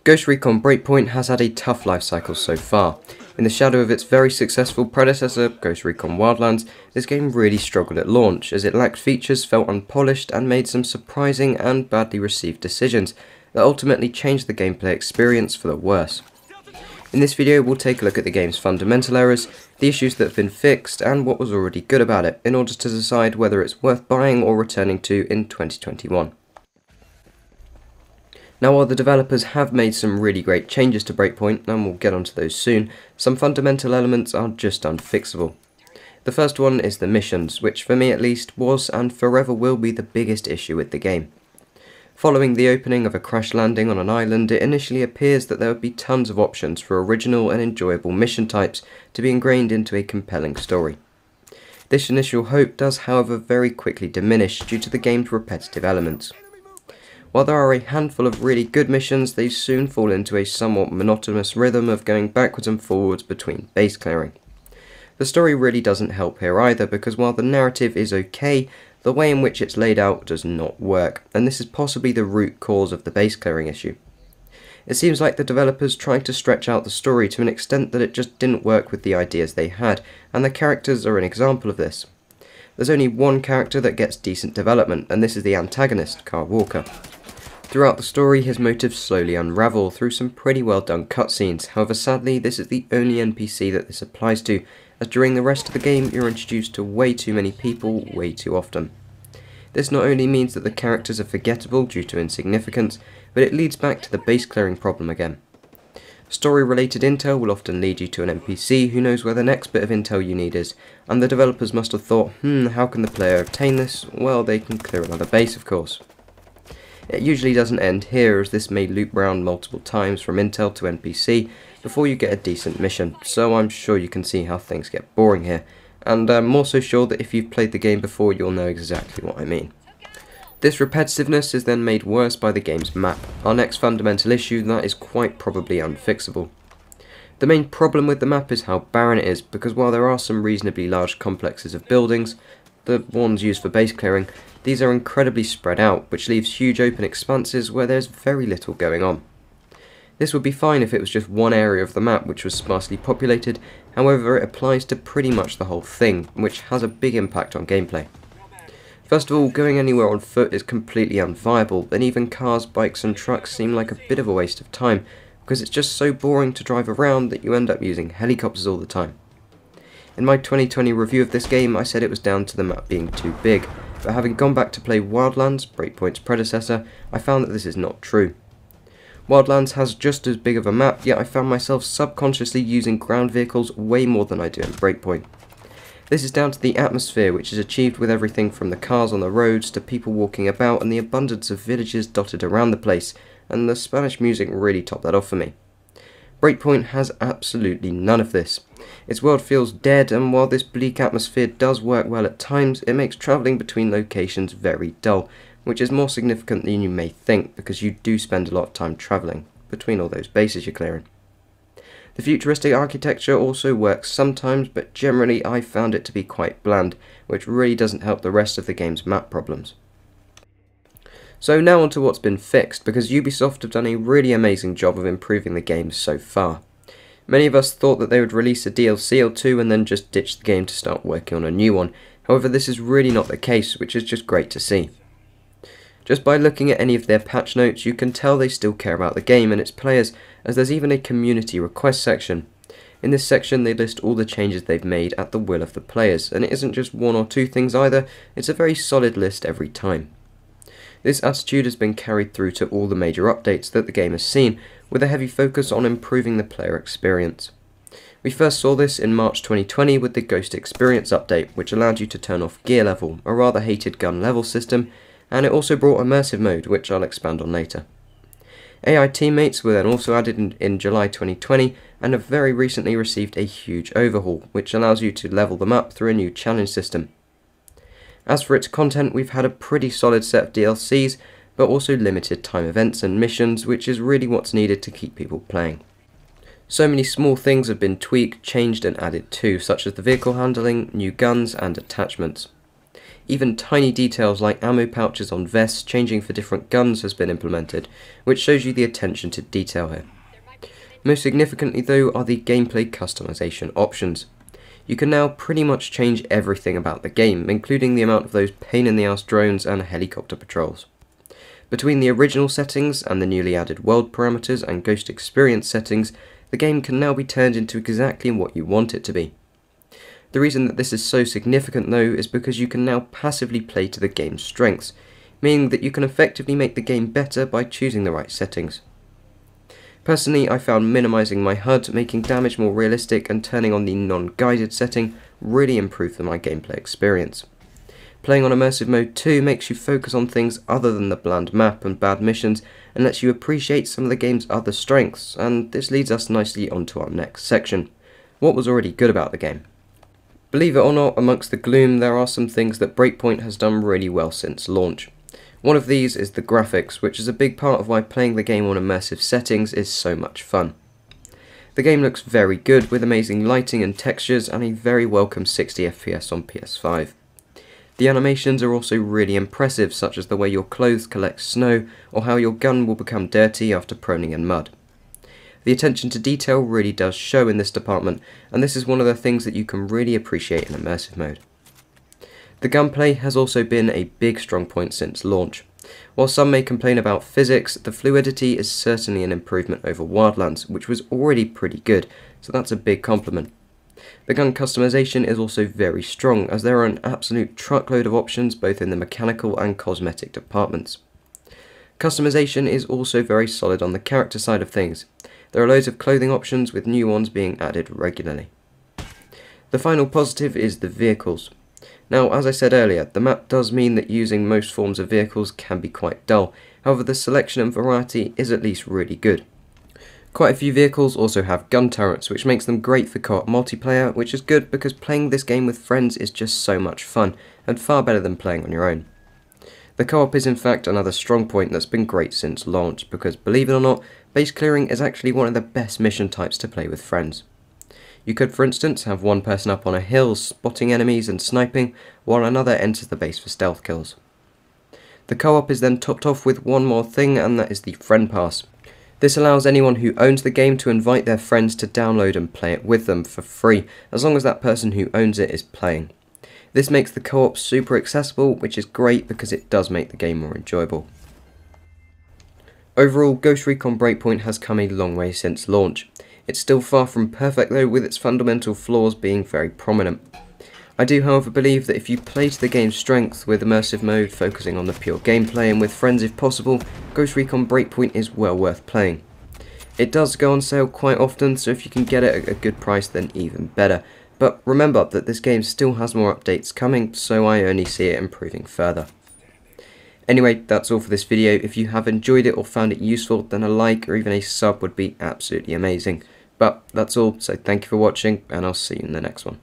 Ghost Recon Breakpoint has had a tough life cycle so far. In the shadow of its very successful predecessor, Ghost Recon Wildlands, this game really struggled at launch as it lacked features, felt unpolished, and made some surprising and badly received decisions that ultimately changed the gameplay experience for the worse. In this video we'll take a look at the game's fundamental errors, the issues that have been fixed, and what was already good about it, in order to decide whether it's worth buying or returning to in 2021. Now, while the developers have made some really great changes to Breakpoint, and we'll get onto those soon, some fundamental elements are just unfixable. The first one is the missions, which for me at least was and forever will be the biggest issue with the game. Following the opening of a crash landing on an island, it initially appears that there would be tons of options for original and enjoyable mission types to be ingrained into a compelling story. This initial hope does however very quickly diminish due to the game's repetitive elements. While there are a handful of really good missions, they soon fall into a somewhat monotonous rhythm of going backwards and forwards between base clearing. The story really doesn't help here either, because while the narrative is okay, the way in which it's laid out does not work, and this is possibly the root cause of the base clearing issue. It seems like the developers tried to stretch out the story to an extent that it just didn't work with the ideas they had, and the characters are an example of this. There's only one character that gets decent development, and this is the antagonist, Carl Walker. Throughout the story, his motives slowly unravel through some pretty well done cutscenes. However, sadly, this is the only NPC that this applies to, as during the rest of the game you're introduced to way too many people way too often. This not only means that the characters are forgettable due to insignificance, but it leads back to the base clearing problem again. Story related intel will often lead you to an NPC who knows where the next bit of intel you need is, and the developers must have thought, how can the player obtain this? Well, they can clear another base, of course. It usually doesn't end here, as this may loop round multiple times from intel to NPC before you get a decent mission, so I'm sure you can see how things get boring here, and I'm also sure that if you've played the game before you'll know exactly what I mean. This repetitiveness is then made worse by the game's map, our next fundamental issue that is quite probably unfixable. The main problem with the map is how barren it is, because while there are some reasonably large complexes of buildings, the ones used for base clearing, these are incredibly spread out, which leaves huge open expanses where there's very little going on. This would be fine if it was just one area of the map which was sparsely populated, however it applies to pretty much the whole thing, which has a big impact on gameplay. First of all, going anywhere on foot is completely unviable, and even cars, bikes and trucks seem like a bit of a waste of time, because it's just so boring to drive around that you end up using helicopters all the time. In my 2020 review of this game, I said it was down to the map being too big, but having gone back to play Wildlands, Breakpoint's predecessor, I found that this is not true. Wildlands has just as big of a map, yet I found myself subconsciously using ground vehicles way more than I do in Breakpoint. This is down to the atmosphere, which is achieved with everything from the cars on the roads to people walking about and the abundance of villages dotted around the place, and the Spanish music really topped that off for me. Breakpoint has absolutely none of this. Its world feels dead, and while this bleak atmosphere does work well at times, it makes travelling between locations very dull, which is more significant than you may think, because you do spend a lot of time travelling between all those bases you're clearing. The futuristic architecture also works sometimes, but generally I found it to be quite bland, which really doesn't help the rest of the game's map problems. So now on to what's been fixed, because Ubisoft have done a really amazing job of improving the game so far. Many of us thought that they would release a DLC or two and then just ditch the game to start working on a new one. However, this is really not the case, which is just great to see. Just by looking at any of their patch notes, you can tell they still care about the game and its players, as there's even a community request section. In this section they list all the changes they've made at the will of the players, and it isn't just one or two things either, it's a very solid list every time. This attitude has been carried through to all the major updates that the game has seen, with a heavy focus on improving the player experience. We first saw this in March 2020 with the Ghost Experience update, which allowed you to turn off gear level, a rather hated gun level system, and it also brought immersive mode, which I'll expand on later. AI teammates were then also added in July 2020, and have very recently received a huge overhaul, which allows you to level them up through a new challenge system. As for its content, we've had a pretty solid set of DLCs, but also limited time events and missions, which is really what's needed to keep people playing. So many small things have been tweaked, changed and added too, such as the vehicle handling, new guns and attachments. Even tiny details like ammo pouches on vests changing for different guns has been implemented, which shows you the attention to detail here. Most significantly though are the gameplay customization options. You can now pretty much change everything about the game, including the amount of those pain-in-the-ass drones and helicopter patrols. Between the original settings and the newly added world parameters and ghost experience settings, the game can now be turned into exactly what you want it to be. The reason that this is so significant though is because you can now passively play to the game's strengths, meaning that you can effectively make the game better by choosing the right settings. Personally, I found minimizing my HUD, making damage more realistic and turning on the non-guided setting really improved my gameplay experience. Playing on immersive mode too makes you focus on things other than the bland map and bad missions and lets you appreciate some of the game's other strengths, and this leads us nicely onto our next section. What was already good about the game? Believe it or not, amongst the gloom there are some things that Breakpoint has done really well since launch. One of these is the graphics, which is a big part of why playing the game on immersive settings is so much fun. The game looks very good with amazing lighting and textures and a very welcome 60 FPS on PS5. The animations are also really impressive, such as the way your clothes collect snow or how your gun will become dirty after proning in mud. The attention to detail really does show in this department, and this is one of the things that you can really appreciate in immersive mode. The gunplay has also been a big strong point since launch. While some may complain about physics, the fluidity is certainly an improvement over Wildlands, which was already pretty good, so that's a big compliment. The gun customization is also very strong, as there are an absolute truckload of options both in the mechanical and cosmetic departments. Customization is also very solid on the character side of things. There are loads of clothing options with new ones being added regularly. The final positive is the vehicles. Now, as I said earlier, the map does mean that using most forms of vehicles can be quite dull, however the selection and variety is at least really good. Quite a few vehicles also have gun turrets, which makes them great for co-op multiplayer, which is good because playing this game with friends is just so much fun, and far better than playing on your own. The co-op is in fact another strong point that's been great since launch, because believe it or not, base clearing is actually one of the best mission types to play with friends. You could for instance have one person up on a hill spotting enemies and sniping, while another enters the base for stealth kills. The co-op is then topped off with one more thing, and that is the friend pass. This allows anyone who owns the game to invite their friends to download and play it with them for free, as long as that person who owns it is playing. This makes the co-op super accessible, which is great because it does make the game more enjoyable. Overall, Ghost Recon Breakpoint has come a long way since launch. It's still far from perfect though, with its fundamental flaws being very prominent. I do however believe that if you play to the game's strength with immersive mode focusing on the pure gameplay and with friends if possible, Ghost Recon Breakpoint is well worth playing. It does go on sale quite often, so if you can get it at a good price then even better, but remember that this game still has more updates coming, so I only see it improving further. Anyway, that's all for this video. If you have enjoyed it or found it useful, then a like or even a sub would be absolutely amazing. But that's all, so thank you for watching and I'll see you in the next one.